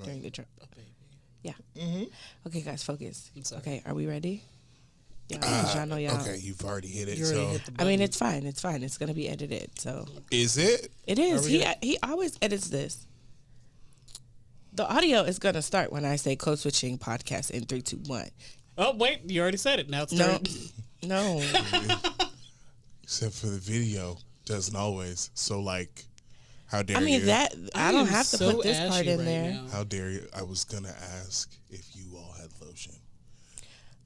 during the trip. A baby. Yeah. Mm-hmm. Okay, guys, focus. I'm sorry. Okay, are we ready? Yeah, 'cause y'all know y'all. Okay, you've already hit it. You already So hit the I button. mean, it's fine. It's fine. It's gonna be edited. So is it? it is. we He always edits this. The audio is gonna start when I say code switching podcast in 3, 2, 1. Oh, wait. You already said it. Now it's No, starting. no. Except for the video, doesn't always. So like, how dare I mean you? that I don't am have to so put this part ashy in right there. now. How dare you? I was gonna ask if you all had lotion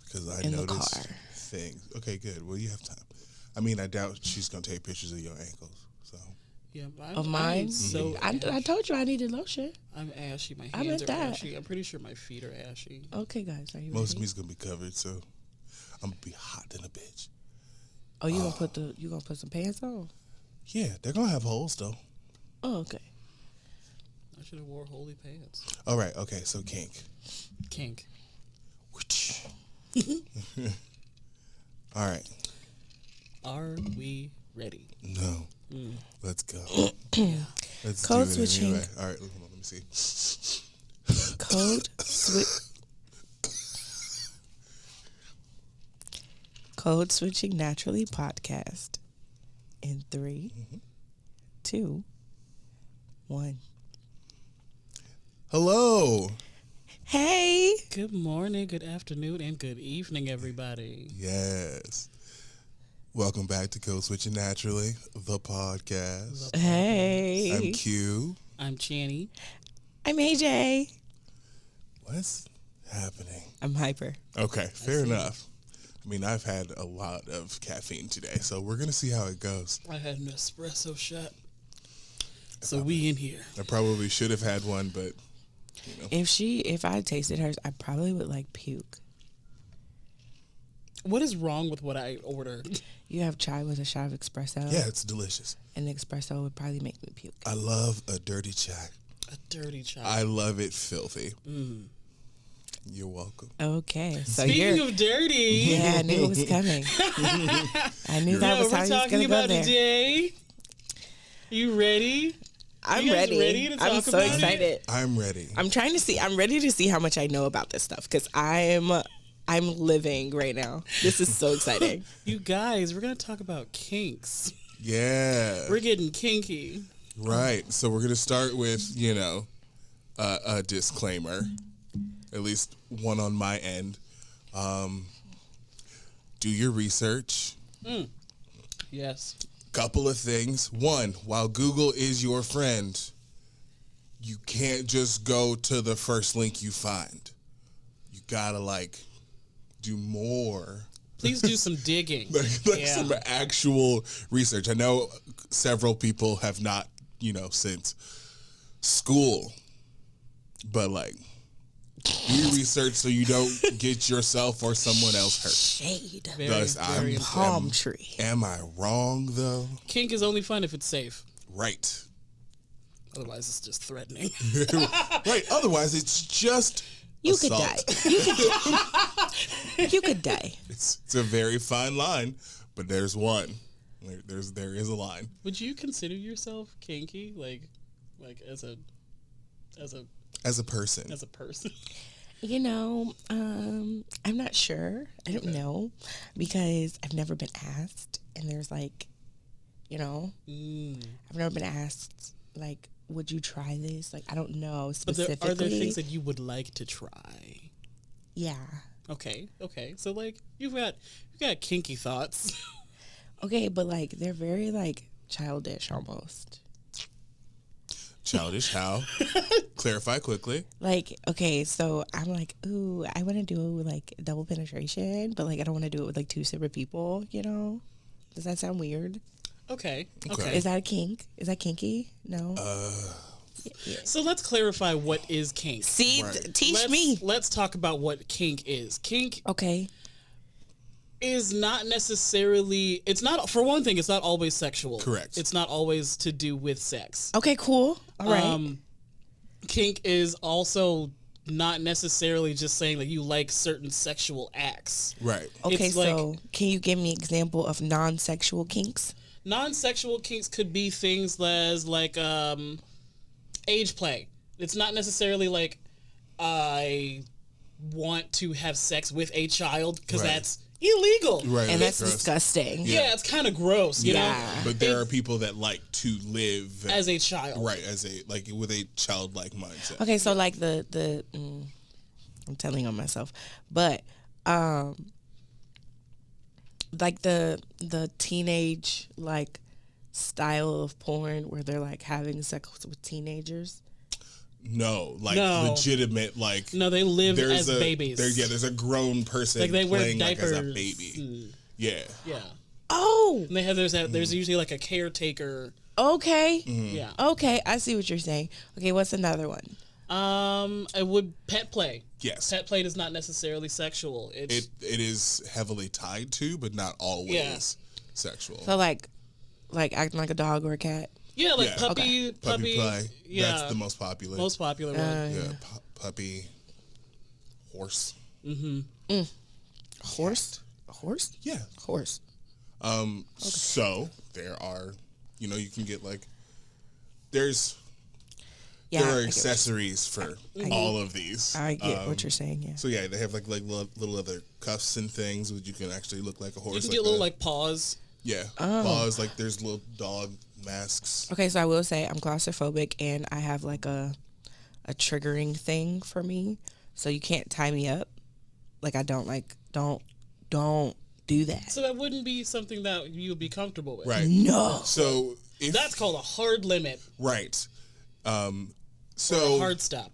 because I In the noticed car. things. Okay, good. Well, you have time. I mean, I doubt she's gonna take pictures of your ankles. So Yeah, Of mine, So I told you I needed lotion. I'm ashy. My I hands meant are that. ashy. I'm pretty sure my feet are ashy. Okay, guys, are you most of ready? me's gonna be covered. So I'm gonna be hot than a bitch. Oh, you gonna put some pants on? Yeah, they're gonna have holes though. Oh, okay. I should have wore holy pants. All right. Okay. So kink. Kink. All right. Are we ready? No. Let's go. Let's Code do it switching. anyway. All right. Hold on, let me see. Code switching naturally podcast in 3, 2, 1. Hello. Hey. Good morning, good afternoon, and good evening, everybody. Yes. Welcome back to Code Switching Naturally, the podcast. Hey. I'm Q. I'm Channy. I'm AJ. What's happening? I'm hyper. Okay, fair enough. I mean, I've had a lot of caffeine today, so we're going to see how it goes. I had an espresso shot. So we in here. I probably should have had one, but, you know. If I tasted hers, I probably would like puke. What is wrong with what I ordered? You have chai with a shot of espresso. Yeah, it's delicious. And the espresso would probably make me puke. I love a dirty chai. A dirty chai. I love it filthy. You're welcome. Okay. So Speaking you're... of dirty, Yeah, I knew it was coming. I knew that was how we're you was talking going to go about there. today. You ready? I'm You guys ready. ready to I'm talk so about it? excited. I'm ready. I'm ready to see how much I know about this stuff because I'm living right now. This is so exciting. You guys, we're going to talk about kinks. Yeah. We're getting kinky. Right. So we're going to start with, a disclaimer, at least one on my end. Do your research. Yes. Couple of things. One, while Google is your friend, you can't just go to the first link you find. You got to do more. Please do some digging. Some actual research. I know several people have not, since school, but do research so you don't get yourself or someone else hurt. Shade. Thus, very Palm tree. Am I wrong though? Kink is only fun if it's safe. Right. Otherwise, it's just threatening. Right. Otherwise, it's just You assault. could die. You could die. It's a very fine line, but there's one. There is a line. Would you consider yourself kinky, like as a Person. as a person? I'm not sure. I don't know because I've never been asked, and there's I've never been asked would you try this? I don't know specifically. But are there things that you would like to try? Yeah. Okay. So you've got kinky thoughts. Okay, but they're very childish almost. Childish how? Clarify quickly. Okay, so I'm ooh, I want to do double penetration, but I don't want to do it with 2 separate people, Does that sound weird? Okay. Is that a kink? Is that kinky? No. Yeah. So let's clarify what is kink. See, Right. teach me. Let's talk about what kink is. Kink Okay. is not necessarily, it's not, for one thing, it's not always sexual. Correct. It's not always to do with sex. Okay, cool. All right. Kink is also not necessarily just saying that you like certain sexual acts. Right. Okay, it's so can you give me an example of non-sexual kinks? Non-sexual kinks could be things as age play. It's not necessarily like I want to have sex with a child because Right. that's illegal. Right, And that's gross. disgusting. Yeah, it's kind of gross, you know? Yeah. But there are people that like to live As a child. right, as a like with a childlike mindset. Okay, so like I'm telling on myself, but like the teenage like style of porn where they're like having sex with teenagers. No, like No. legitimate, like No, they live as a, babies. There's a grown person Like they wear playing diapers. like as a baby. Yeah, Yeah. Oh, And they have there's usually like a caretaker. okay. Yeah. Okay, I see what you're saying. Okay, what's another one? It would pet play. yes. Pet play is not necessarily sexual. It's It is heavily tied to, but not always sexual. So like acting like a dog or a cat. yeah, like Yeah. puppy play. Yeah, That's the most popular. most popular one. yeah, puppy, horse. Horse? A horse? Yeah. Horse. So there are, you can get like, there's Yeah. there I are get accessories for all of these. I get what you're saying, yeah. So yeah, they have like little other cuffs and things which you can actually look like a horse. You can like get little that. like paws. Yeah, Oh. paws. Like there's little dog masks. Okay, so I will say I'm claustrophobic and I have like a triggering thing for me. So you can't tie me up. Like I don't do that. So that wouldn't be something that you would be comfortable with. Right. No. So if That's called a hard limit. right. Or So a hard stop.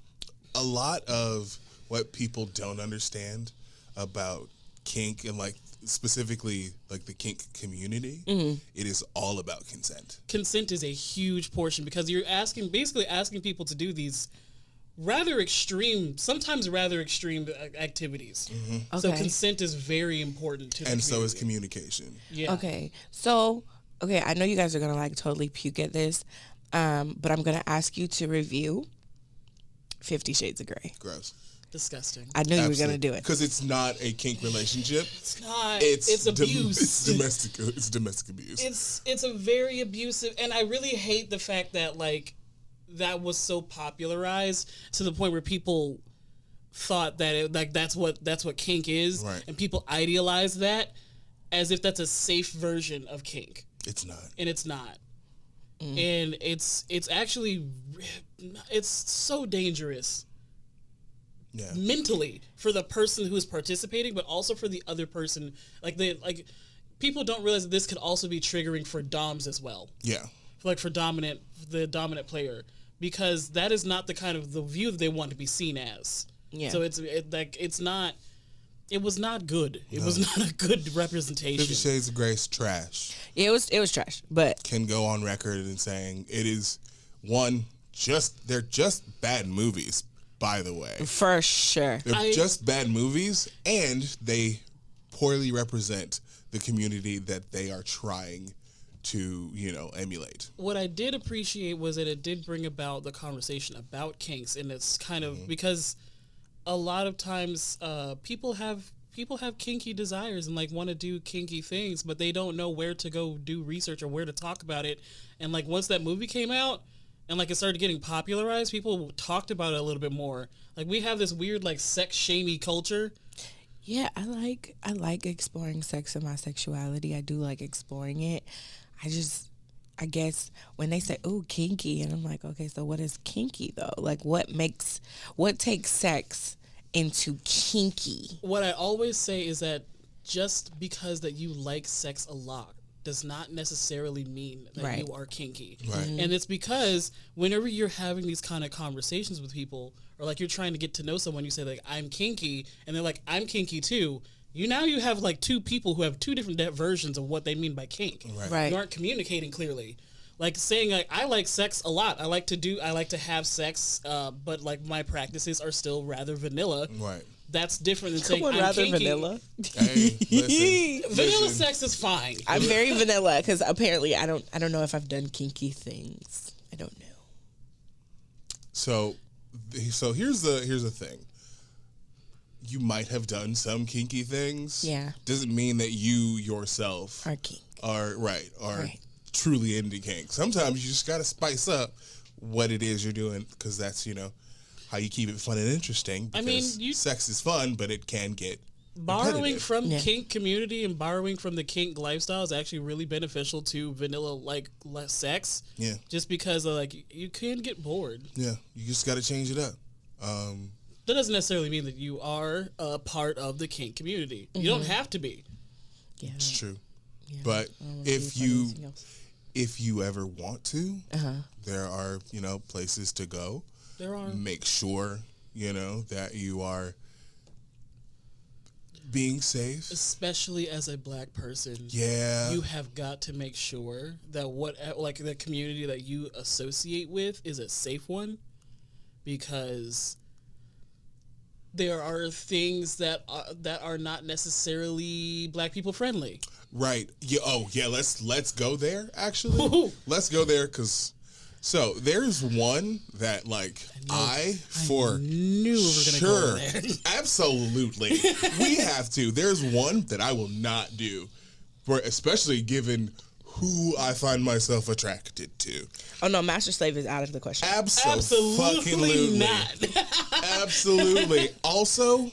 a lot of what people don't understand about kink and like specifically like the kink community, it is all about consent. Consent is a huge portion because you're basically asking people to do these sometimes rather extreme activities. So Okay. consent is very important to the And so is community. communication. Yeah. Okay. So, okay, I know you guys are going to like totally puke at this. But I'm going to ask you to review 50 Shades of Grey. Gross. Disgusting. I knew you were going to do it. Because it's not a kink relationship. It's not. It's It's abuse. It's domestic abuse. It's a very abusive, and I really hate the fact that like that was so popularized to the point where people thought that that's what kink is, Right. and people idealize that as if that's a safe version of kink, It's not. and it's not. And it's actually it's so dangerous Yeah. mentally for the person who is participating, but also for the other person. Like people don't realize that this could also be triggering for doms as well. Yeah. Like for the dominant player, because that is not the kind of the view that they want to be seen as. Yeah. So it's not. It was not good. It was not a good representation. 50 Shades of Grey's trash. Yeah, it was trash, but Can go on record and saying it is they're just bad movies, by the way. for sure. They're just bad movies, and they poorly represent the community that they are trying to, emulate. What I did appreciate was that it did bring about the conversation about kinks, and it's kind of because a lot of times people have kinky desires and like want to do kinky things, but they don't know where to go do research or where to talk about it. And like once that movie came out and like it started getting popularized, people talked about it a little bit more. Like we have this weird like sex shamey culture. Yeah, I like exploring sex and my sexuality. I do like exploring it. I guess when they say, "Ooh, kinky," and I'm like, okay, so what is kinky though? Like what takes sex into kinky? What I always say is that just because that you like sex a lot does not necessarily mean that Right. you are kinky. Right. And it's because whenever you're having these kind of conversations with people, or like you're trying to get to know someone, you say like, I'm kinky, and they're like, I'm kinky too. You have like two people who have two different versions of what they mean by kink. Right. You aren't communicating clearly. Like saying like, I like sex a lot. I like to have sex, but like my practices are still rather vanilla. Right. That's different than saying Come on, I'm rather kinky. vanilla. Hey, listen. Vanilla listen. sex is fine. I'm very vanilla because apparently I don't know if I've done kinky things. I don't know. So here's the thing. You might have done some kinky things. Yeah. Doesn't mean that you yourself Or kink. are Right. truly into kink. Sometimes you just gotta spice up what it is you're doing, because that's, you know, how you keep it fun and interesting. I mean, sex is fun, but it can get borrowing repetitive. from kink community and borrowing from the kink lifestyle is actually really beneficial to vanilla like less sex. Yeah. Just because like you can get bored. Yeah, you just got to change it up. That doesn't necessarily mean that you are a part of the kink community. You don't have to be. Yeah, It's true. yeah. But if you ever want to, Uh-huh. there are, you know, places to go. There are. Make sure, you know, that you are being safe. Especially as a black person. Yeah. You have got to make sure that the community that you associate with is a safe one, because there are things that are not necessarily black people friendly. Right. Yeah. Oh, yeah. Let's go there. Actually, let's go there, because so there's one that like I knew we were gonna go there. Absolutely, we have to. There's one that I will not do, especially given who I find myself attracted to. Oh no, master slave is out of the question. Absolutely not. Absolutely. Also,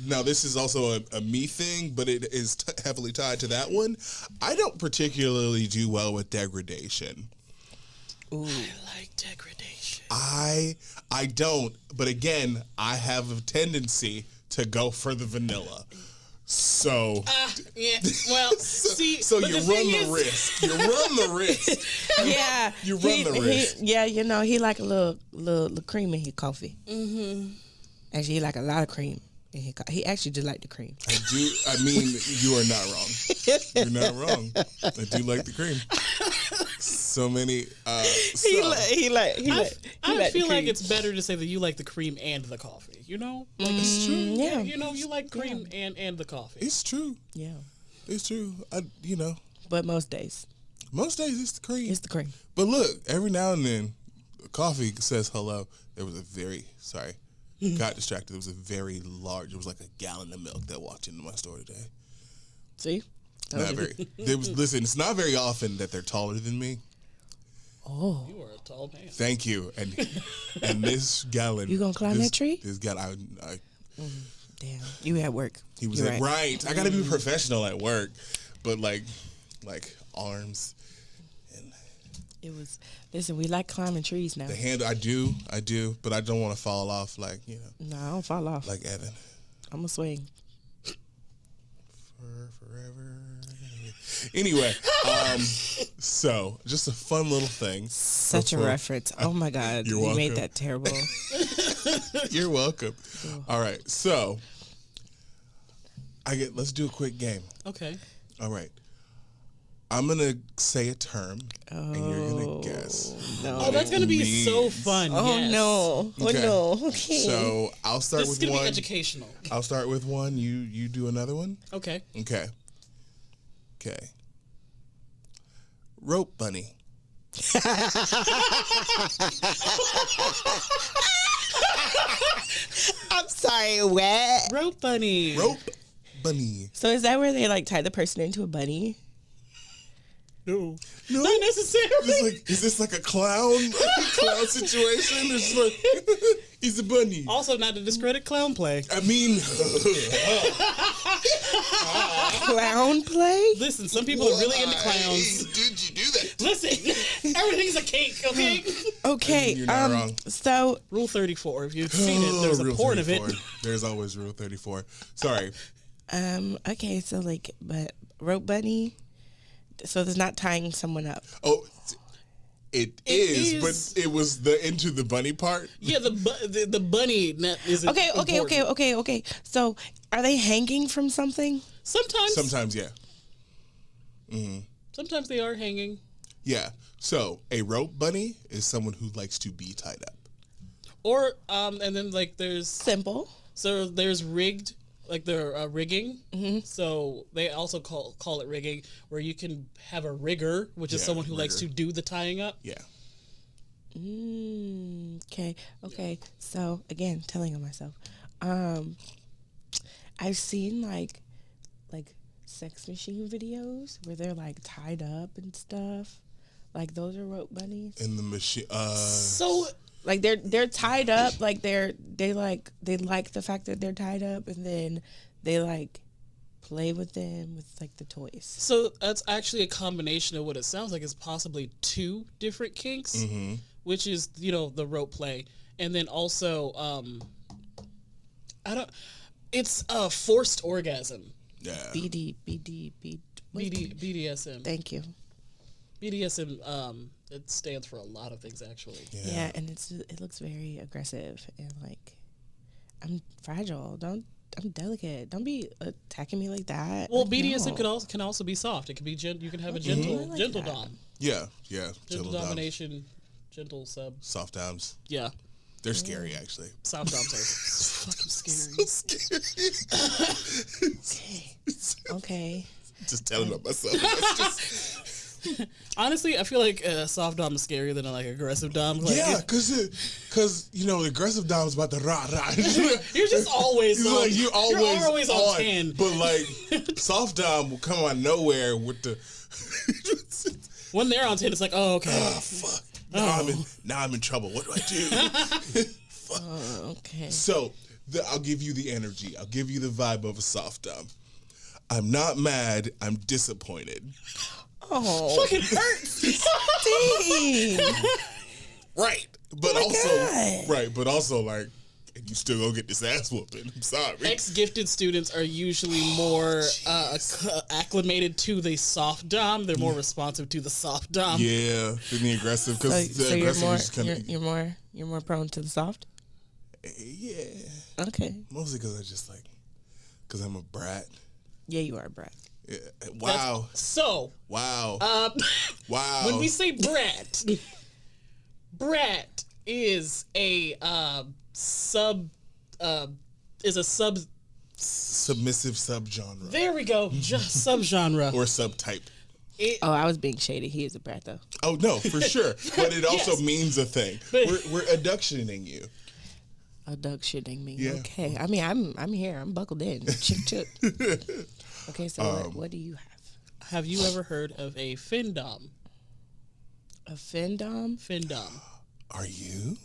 now this is also a me thing, but it is heavily tied to that one. I don't particularly do well with degradation. Ooh. I like degradation. I don't, but again, I have a tendency to go for the vanilla. So yeah. Well, see, so but you the run thing the is- risk. You run the risk. Yeah, You run the risk. Yeah, you know, he like a little cream in his coffee. Mm-hmm. Actually, he like a lot of cream in his coffee. He actually just like the cream. I do. I mean, you are not wrong. You're not wrong. I do like the cream. So many. I feel like it's better to say that you like the cream and the coffee. You know, like it's true. Yeah. You know, you like cream and the coffee. It's true. Yeah, It's true. but most days Most days it's the cream. it's the cream. But look, every now and then, coffee says hello. There was got distracted. There was a very large, it was like a gallon of milk that walked into my store today. See, Not very. Listen, it's not very often that they're taller than me. Oh, You are a tall man. Thank you. And this gallon. You gonna climb that tree? This gallon, damn! You at work? he was You're like, right. I got to be professional at work, but like arms and It was. Listen, we like climbing trees now. the hand. I do, but I don't want to fall off like No, I don't fall off. like Evan. I'm gonna swing. Forever. Anyway, so just a fun little thing. Such a reference. Oh my God, You're you made welcome. that terrible. You're welcome. All right, so let's do a quick game. Okay. All right, I'm gonna say a term, and you're gonna guess. No. Oh, that's gonna be means. so fun. Oh yes. no! Oh Okay. no! Okay. So I'll start This is with gonna one. be educational. I'll start with one. You do another one. Okay. Okay. Rope bunny. I'm sorry. What? Rope bunny. Rope bunny. So is that where they like tie the person into a bunny? No. No. Not necessarily. Is this like a clown situation? It's like he's a bunny. Also, not to discredit clown play. I mean, Clown play? Listen, some people are really into clowns. Did you do that? Listen, everything's a cake, okay? Okay. You're not wrong. So Rule 34. If you've seen it, there's a Rule porn of 34. it. There's always Rule 34. Sorry. okay. So like, but rope bunny. So there's not tying someone up. Oh, it is, is. but it was the into the bunny part. Yeah, the bunny net is Okay. important. Okay. So are they hanging from something? Sometimes Yeah. Sometimes they are hanging. Yeah. So a rope bunny is someone who likes to be tied up. Or and then like there's rigged, like they're rigging. Mm-hmm. So they also call it rigging, where you can have a rigger, which is Yeah, someone who likes to rigger. do the tying up. Yeah. Okay. So again, telling on myself. I've seen like sex machine videos where they're like tied up and stuff. Like those are rope bunnies. In the machine. So Like they're tied up. Like they like the fact that they're tied up, and then they like play with them with like the toys. So that's actually a combination of what it sounds like is possibly two different kinks, which is the rope play, and then also it's a forced orgasm. Yeah. BDSM. Thank you. BDSM. It stands for a lot of things actually. Yeah, and it looks very aggressive and like I'm fragile. I'm delicate. Don't be attacking me like that. Well, like, BDSM no. can also be soft. It can be you can have a Okay, gentle I like gentle that. dom, Yeah. gentle Dom. domination, gentle sub. Soft doms. Yeah, They're scary, actually. soft doms are fucking scary. Okay. Just telling on myself. That's just, Honestly, I feel like soft dom is scarier than like aggressive dom. Like, yeah, because the aggressive dom's about to rah. you're just always It's on, like you're always on 10. But like soft dom will come out of nowhere with the When they're on 10, it's like, oh, okay. oh fuck. Now I'm in trouble. What do I do? Fuck. Okay. So I'll give you the energy. I'll give you the vibe of a soft dom. I'm not mad. I'm disappointed. Oh, Fucking hurts. dang. Right. But my also God. right, but also like you still gonna get this ass whooping. I'm sorry. Ex-gifted students are usually more acclimated to the soft dom. They're more responsive to the soft dom. Yeah, than the aggressive because So the you're aggressive more is kind of you're more prone to the soft. yeah. Okay. Mostly because I'm a brat. Yeah, you are, Brad. Yeah. Wow. So, Wow. Wow. when we say brat, brat is a subgenre. Submissive subgenre There we go, just subgenre. or subtype. Oh, I was being shady. He is a brat though. Oh no, for sure. But it also Yes. means a thing. But- We're abductioning you. Abductioning me. Yeah. Okay. I mean, I'm here. I'm buckled in. Chip. Okay, so what do you have? Have you ever heard of a findom? A findom? Findom. Are you,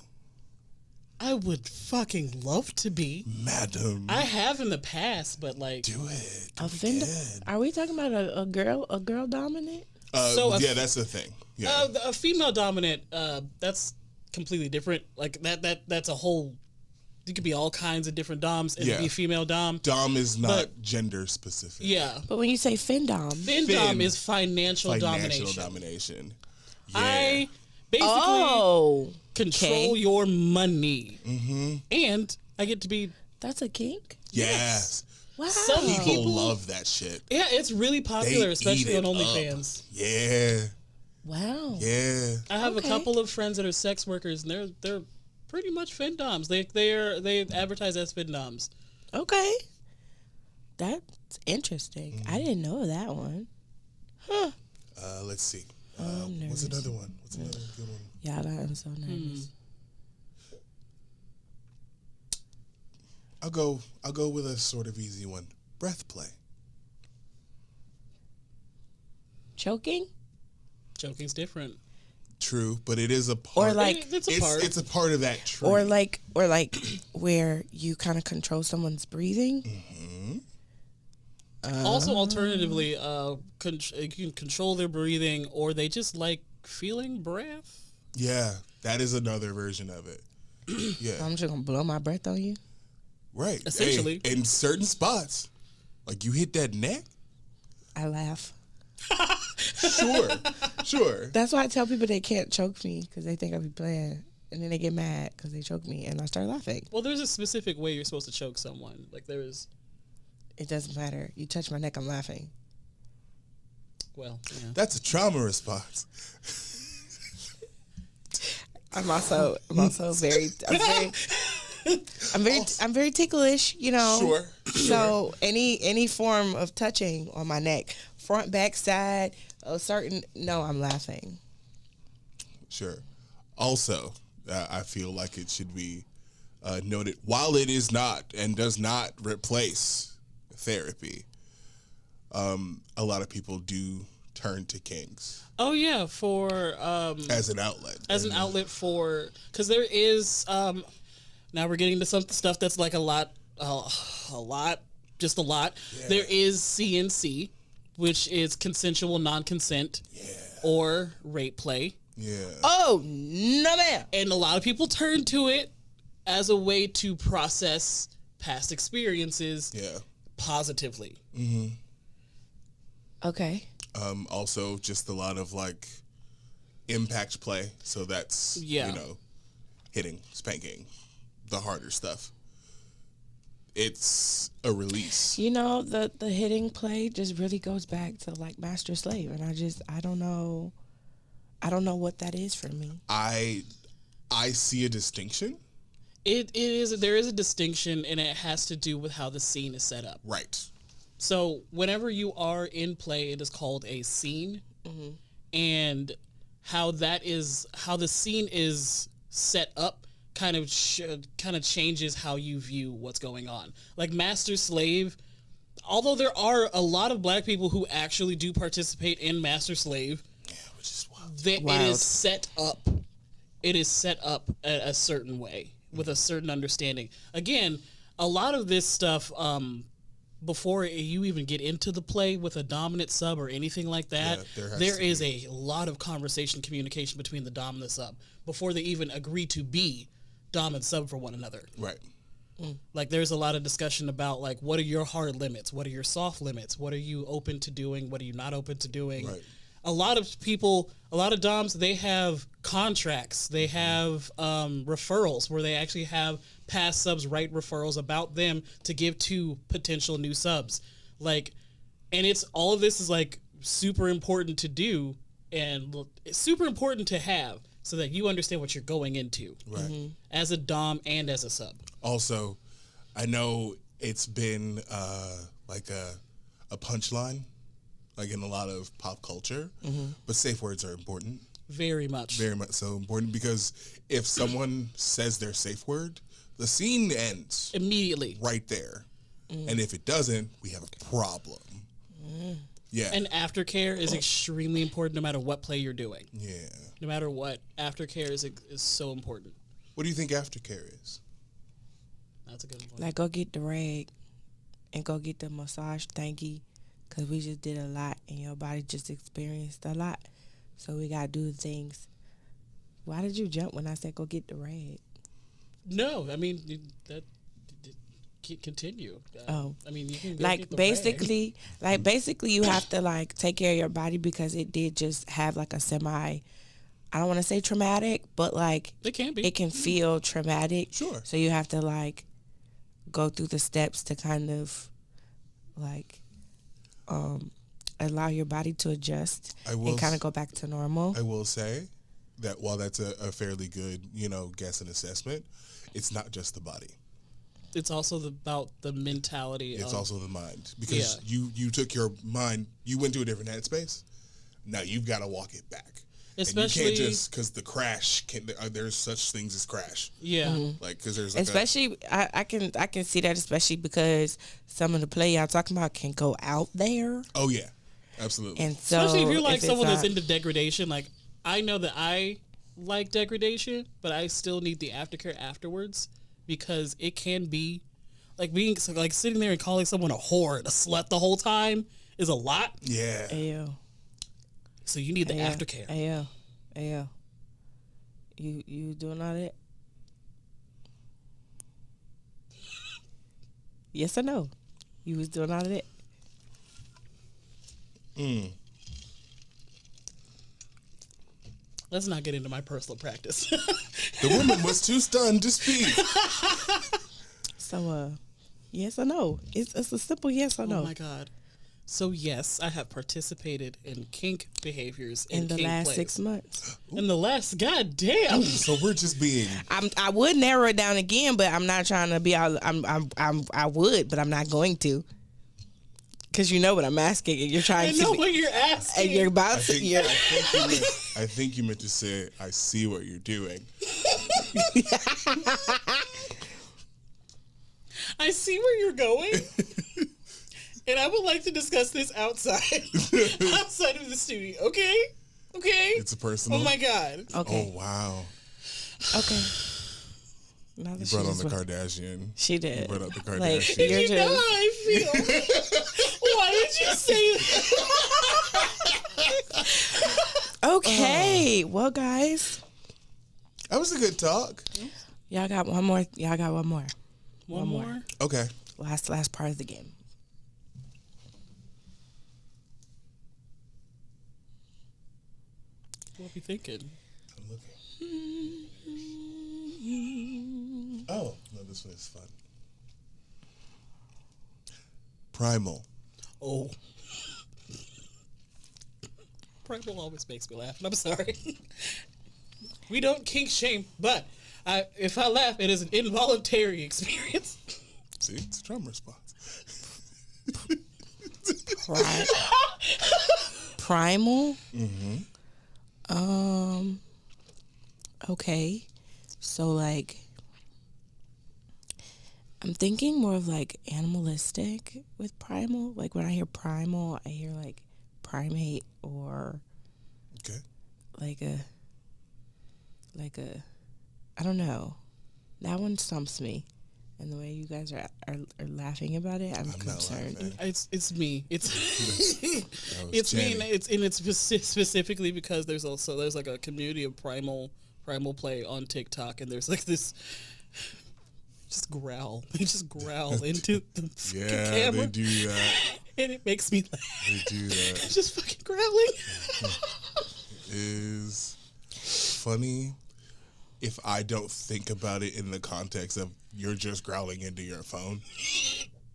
I would fucking love to be. madam? I have in the past, but like, Do it. A findom? Are we talking about a girl dominant? So Yeah, that's the thing. Yeah. a female dominant, that's completely different. Like that's a whole. You could be all kinds of different doms and Yeah. be female dom. Dom is not but- gender specific. Yeah, But when you say findom, findom is financial domination. domination. Yeah. I basically oh, control okay. your money, Mm-hmm. and I get to be. that's a kink. Yes. Wow. Some People people love that shit. Yeah, it's really popular, They especially eat on it OnlyFans. up. Yeah. Wow. Yeah. I have Okay. a couple of friends that are sex workers, and they're pretty much findoms. They advertise as findoms. Okay. That's interesting. I didn't know that one. Huh. Let's see. I'm What's nervous. another one? What's another good one? Yeah, I'm so nervous. I'll go with a sort of easy one. Breath play. Choking? Choking's different. True, but it is a part. Or like It's a part. it's a part of that tree. or like where you kind of control someone's breathing. Also, alternatively, you can control their breathing, or they just like feeling breath. Yeah, that is another version of it. Yeah, I'm just gonna blow my breath on you. right. Essentially. Hey, in certain spots, like you hit that neck. I laugh. Sure. That's why I tell people they can't choke me because they think I be playing, and then they get mad because they choke me, and I start laughing. Well, there's a specific way you're supposed to choke someone. Like there is. It doesn't matter. You touch my neck, I'm laughing. Well, yeah. That's a trauma response. I'm very ticklish, you know. Sure. So any form of touching on my neck, front, back, side, I'm laughing. Sure. Also, I feel like it should be noted, while it is not and does not replace therapy, a lot of people do turn to kinks Oh yeah, for as an outlet. As an outlet for, because there is now we're getting to some stuff that's like a lot. Yeah. There is CNC, which is consensual non-consent, or rape play. Yeah. Oh no, man! And a lot of people turn to it as a way to process past experiences positively. Okay. Also, just a lot of like impact play. So that's hitting, spanking, the harder stuff. It's a release. You know, the hitting play just really goes back to like master slave, and I don't know what that is for me. I see a distinction. There is a distinction, and it has to do with how the scene is set up. Right. So whenever you are in play, it is called a scene, and how the scene is set up kind of changes how you view what's going on. Like master slave, although there are a lot of black people who actually do participate in master slave, which is wild. It is set up. It is set up a certain way with a certain understanding. Again, a lot of this stuff, before you even get into the play with a dominant sub or anything like that, there is a lot of conversation, communication between the dom and the sub before they even agree to be dom and sub for one another. Right. Like there's a lot of discussion about like, what are your hard limits? What are your soft limits? What are you open to doing? What are you not open to doing? Right. A lot of doms, they have contracts. They have referrals where they actually have past subs write referrals about them to give to potential new subs. Like, and it's all of this is like super important to do, and it's super important to have so that you understand what you're going into, right? As a dom and as a sub. Also, I know it's been like a punchline, like in a lot of pop culture, but safe words are important. Very much so important, because if someone says their safe word, the scene ends immediately right there. And if it doesn't, we have a problem. Yeah. And aftercare is extremely important no matter what play you're doing. Yeah. No matter what, aftercare is so important. What do you think aftercare is? That's a good point. Like, go get the rag and go get the massage thingy, because we just did a lot and your body just experienced a lot. So we got to do things. Why did you jump when I said go get the rag? No, I mean, continue. I mean, you can go like get the basically, you have to like take care of your body, because it did just have like a semi, I don't want to say traumatic, but like it can be. It can feel traumatic. Sure. So you have to like go through the steps to kind of like allow your body to adjust and kind of go back to normal. I will say that while that's a fairly good, guess and assessment, it's not just the body. It's also about the mentality. It's also the mind, because you took your mind, you went to a different headspace. Now you've got to walk it back. Especially, and you can't just, because the crash there's such things as crash. Yeah. Like, because there's like especially I can see that, especially because some of the play y'all talking about can go out there. Oh yeah, absolutely. And so especially if you're like someone that's into degradation, like I know that I like degradation, but I still need the aftercare afterwards, because it can be like being like sitting there and calling someone a whore and a slut the whole time is a lot. Yeah. Ayo. So you need the aftercare. Ayo. You doing all that? Yes or no? You was doing all of that? Let's not get into my personal practice. The woman was too stunned to speak. So, yes or no? It's a simple yes or no. Oh my God. So yes, I have participated in kink behaviors in the kink last plays. 6 months. In the last, goddamn. So we're just being. I would narrow it down again, but I'm not trying to be out. I would, but I'm not going to. Because you know what I'm asking, and you're trying to. I know what you're asking. And you're about to. I think you meant to say, I see what you're doing. I see where you're going. And I would like to discuss this outside of the studio. Okay? It's a personal. Oh my God. Okay. Oh wow. Okay. Now You that brought on just the went- Kardashian. She did. You brought up the Kardashian. Like, Did you're you know just- how I feel? Why did you say that? Okay. Well, guys, That was a good talk. y'all got one more. Y'all got one more. One more? Okay. Last part of the game. What be thinking? I'm looking. Oh, no, this one is fun. Primal. Oh. Primal always makes me laugh. I'm sorry. We don't kink shame, but if I laugh, it is an involuntary experience. See, it's a trauma response. Primal. Okay. So like, I'm thinking more of like animalistic with primal. Like when I hear primal, I hear like primate or Okay. like a I don't know. That one stumps me. And the way you guys are laughing about it, I'm not concerned. laughing. It's me. It's That was it's me, Jenny. and it's specifically because there's like a community of primal play on TikTok, and there's like this just growl. They just growl into the fucking Yeah, camera, they do that. and it makes me laugh. They do that. Just fucking growling. Is funny if I don't think about it in the context of you're just growling into your phone.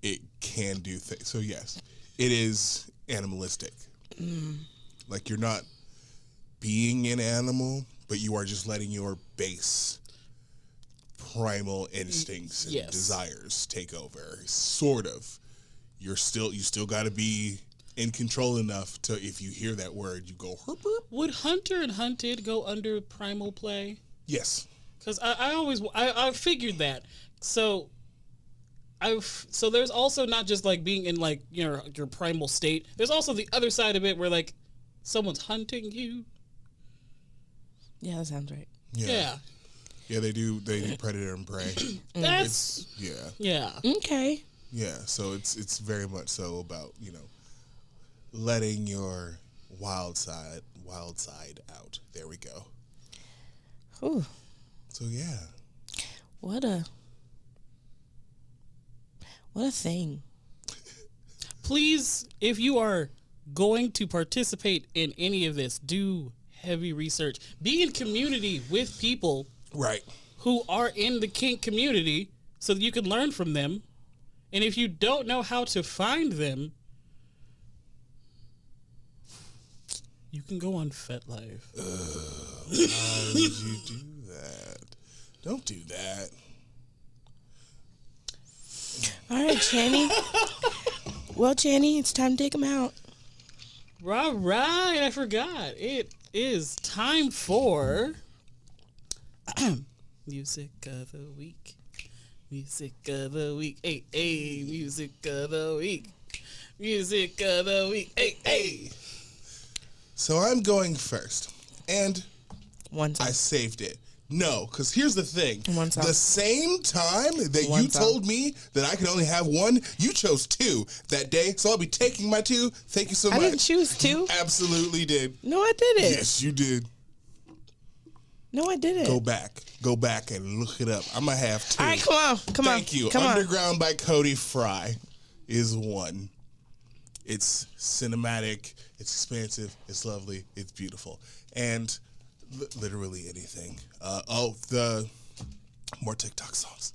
It can do things. So yes, it is animalistic. Like you're not being an animal, but you are just letting your base primal instincts and Yes. desires take over. Sort of. You still got to be in control enough to, if you hear that word, you go herp, herp. Would Hunter and Hunted go under primal play? Yes. Because I figured that. So there's also not just like being in like your primal state. There's also the other side of it where like someone's hunting you. Yeah, that sounds right. Yeah. Yeah, they do predator and prey. That's Yeah. Okay. Yeah. So it's very much so about, letting your wild side out. There we go. Ooh, So yeah. what a thing. Please, if you are going to participate in any of this, do heavy research. Be in community with people Right. who are in the kink community so that you can learn from them. And if you don't know how to find them, you can go on FetLife. Why would you do that? Don't do that. All right, Channy. Well, Channy, it's time to take him out. Right, I forgot. It is time for Music of the Week. Music of the Week. Hey, hey, Music of the Week. Music of the Week. Hey, hey. So I'm going first. And One time. I saved it. No, because here's the thing. One song. The same time that One you song. told me that I could only have one, you chose two that day. So I'll be taking my two. Thank you so I much. didn't choose two. Absolutely did. No, I didn't. Yes, you did. No, I didn't. Go back and look it up. I'm going to have two. All right, come on. Thank you. Come on. Underground by Cody Fry is one. It's cinematic. It's expansive. It's lovely. It's beautiful. And literally anything. The more TikTok songs.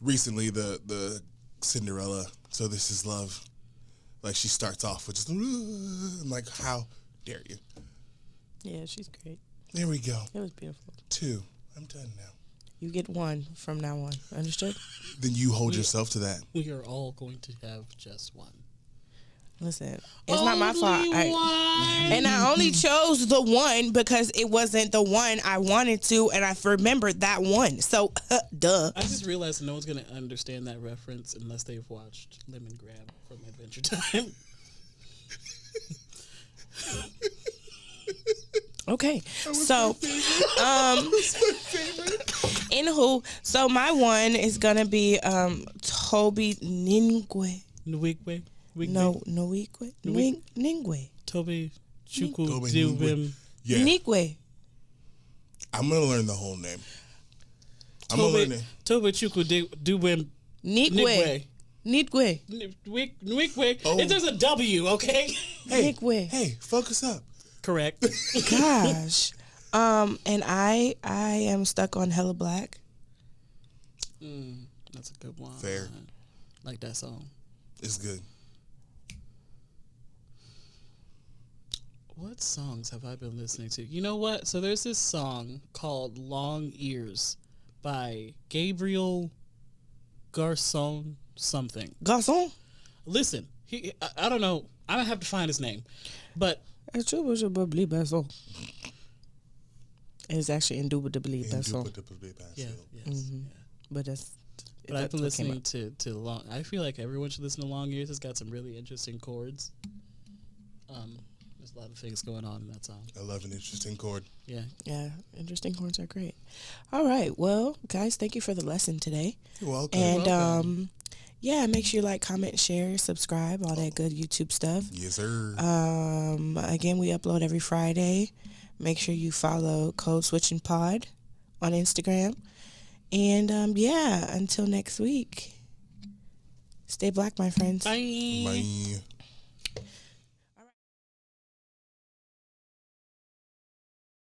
Recently, the Cinderella, So This Is Love. Like, she starts off with just, I'm like, how dare you? Yeah, she's great. There we go. It was beautiful. Two. I'm done now. You get one from now on. Understood? Then you hold yourself to that. We are all going to have just one. Listen, it's not my fault. Only one. And I only chose the one because it wasn't the one I wanted to, and I remembered that one. So, duh. I just realized no one's going to understand that reference unless they've watched Lemon Grab from Adventure Time. Okay, so anywho, so my one is gonna be Toby Ningwe. Nwigwe. No, Noigwe. Ningwe. Toby Chuku Toby Dilbim. Yeah, Ningwe. I'm gonna learn the whole name. I'm gonna learn it. Toby Chuku Dilbim. Ningwe. Ningwe. Nwigwe. Oh. If there's a W, okay? Ningwe. Hey, focus up. Correct. Gosh. And I am stuck on Hella Black. That's a good one. Fair. Like that song. It's good. What songs have I been listening to? You know what? So there's this song called Long Ears by Gabriel Garçon something. Garçon. Listen, I don't know. I don't have to find his name. But It's actually indubitably Besson. yeah. But that's. But I've been listening to Long. I feel like everyone should listen to Long Ears. It's got some really interesting chords. There's a lot of things going on in that song. I love an interesting chord. Yeah. Yeah, interesting chords are great. All right, well, guys, thank you for the lesson today. You're welcome. And yeah, make sure you like, comment, share, subscribe, all that good YouTube stuff. Yes, sir. Again, we upload every Friday. Make sure you follow Code Switching Pod on Instagram. And yeah, until next week, stay black, my friends. Bye. Bye.